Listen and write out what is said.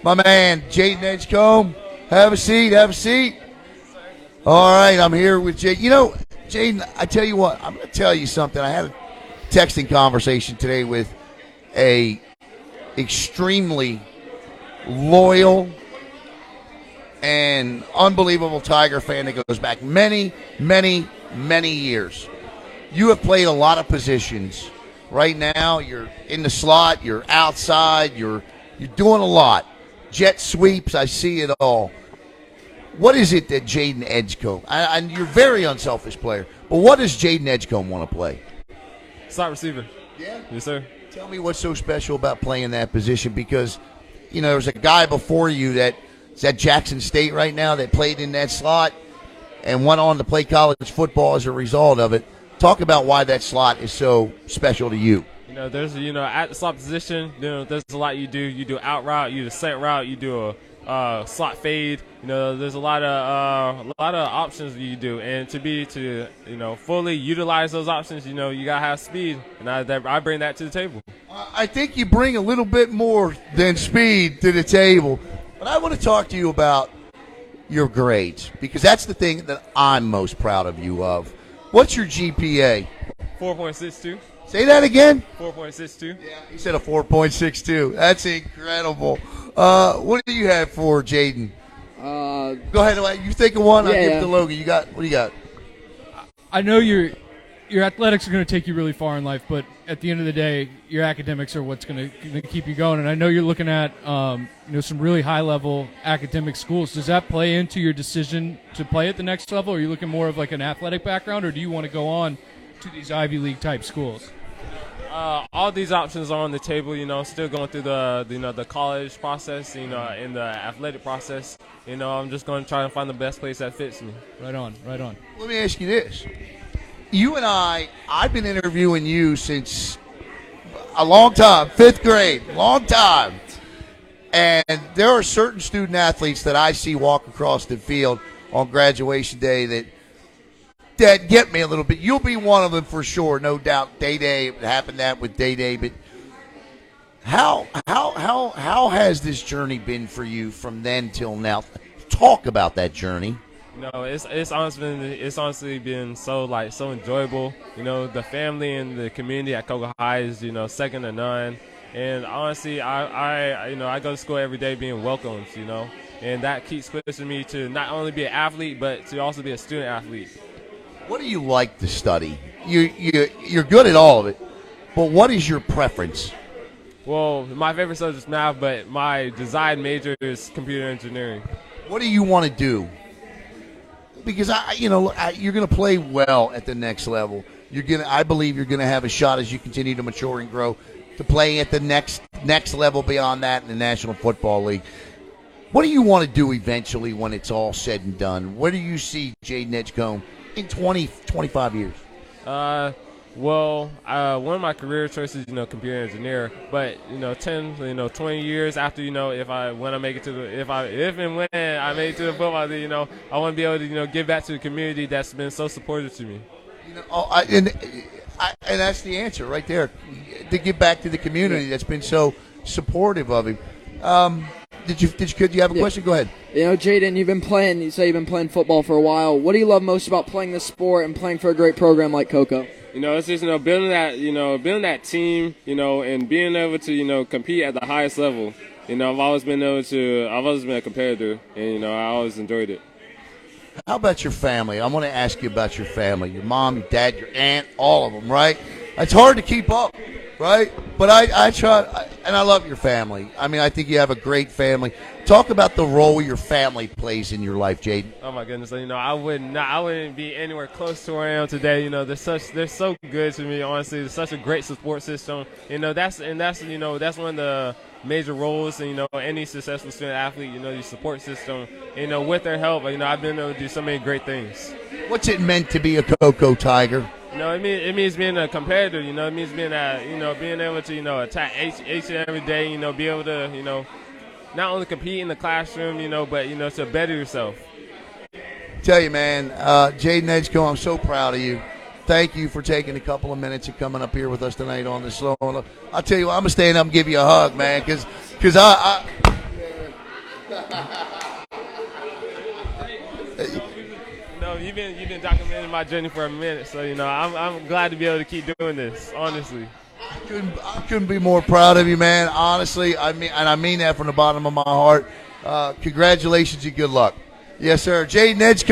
my man, Jaden Edgecombe. Have a seat. All right, I'm here with Jaden. You know, Jaden, I tell you what, I'm going to tell you something. I had a texting conversation today with a extremely loyal and unbelievable Tiger fan that goes back many, many, many years. You have played a lot of positions. Right now, you're in the slot, you're outside, you're doing a lot. Jet sweeps, I see it all. What is it that Jaden Edgecombe, and you're a very unselfish player, but what does Jaden Edgecombe want to play? Slot receiver. Yeah? Yes, sir. Tell me what's so special about playing that position, because, you know, there's a guy before you that's at Jackson State right now that played in that slot and went on to play college football as a result of it. Talk about why that slot is so special to you. You know, there's, at the slot position, there's a lot you do. You do out route, you do slant route, you do a slot fade. There's a lot of options you do, and to fully utilize those options, you gotta have speed, and I bring that to the table. I think you bring a little bit more than speed to the table, but I want to talk to you about your grades, because that's the thing that I'm most proud of you of. What's your GPA? 4.62. Say that again? 4.62. Yeah, he said a 4.62. That's incredible. What do you have for Jaden? Go ahead. You think of one. I'll give it to Logan. What do you got? I know your athletics are going to take you really far in life, but at the end of the day, your academics are what's going to keep you going. And I know you're looking at some really high-level academic schools. Does that play into your decision to play at the next level? Are you looking more of like an athletic background, or do you want to go on to these Ivy League type schools? All these options are on the table. Still going through the college process. In the athletic process. I'm just going to try and find the best place that fits me. Right on. Let me ask you this. You and I've been interviewing you since a long time, 5th grade, long time. And there are certain student athletes that I see walk across the field on graduation day that get me a little bit. You'll be one of them for sure, no doubt. Day, it happened that with Day. But how has this journey been for you from then till now? Talk about that journey. It's honestly been so enjoyable. The family and the community at Cocoa High is second to none. And honestly, I go to school every day being welcomed. And that keeps pushing me to not only be an athlete but to also be a student athlete. What do you like to study? You're good at all of it, but what is your preference? Well, my favorite subject is math, but my desired major is computer engineering. What do you want to do? Because you're going to play well at the next level. I believe you're going to have a shot as you continue to mature and grow to play at the next level beyond that in the National Football League. What do you want to do eventually when it's all said and done? Where do you see Jaden Edgecombe in 20, 25 years? One of my career choices, computer engineer. But 10, 20 years after, if and when I make it to the football league, I want to be able to, give back to the community that's been so supportive to me. And that's the answer right there. To give back to the community that's been so supportive of him. Could you have a question? Go ahead. Jaden, you say you've been playing football for a while. What do you love most about playing this sport and playing for a great program like Cocoa? It's just, building that team, and being able to, compete at the highest level. I've always been a competitor, and, I always enjoyed it. How about your family? I want to ask you about your family, your mom, your dad, your aunt, all of them, right? It's hard to keep up, right? But I try, and I love your family. I mean, I think you have a great family. Talk about the role your family plays in your life, Jaden. Oh my goodness, I wouldn't be anywhere close to where I am today. They're so good to me. Honestly, it's such a great support system. That's one of the major roles. Any successful student athlete, your support system. With their help, I've been able to do so many great things. What's it meant to be a Cocoa Tiger? It means being a competitor. It means being able to attack each and every day. Be able to not only compete in the classroom, but to better yourself. Tell you, man, Jaden Edgecombe, I'm so proud of you. Thank you for taking a couple of minutes and coming up here with us tonight on the Slow. I'll tell you what, I'm gonna stand up and give you a hug, man, because You've been documenting my journey for a minute, so I'm glad to be able to keep doing this. Honestly, I couldn't be more proud of you, man. Honestly, I mean that from the bottom of my heart. Congratulations and good luck. Yes, sir. Jaden Edgecombe.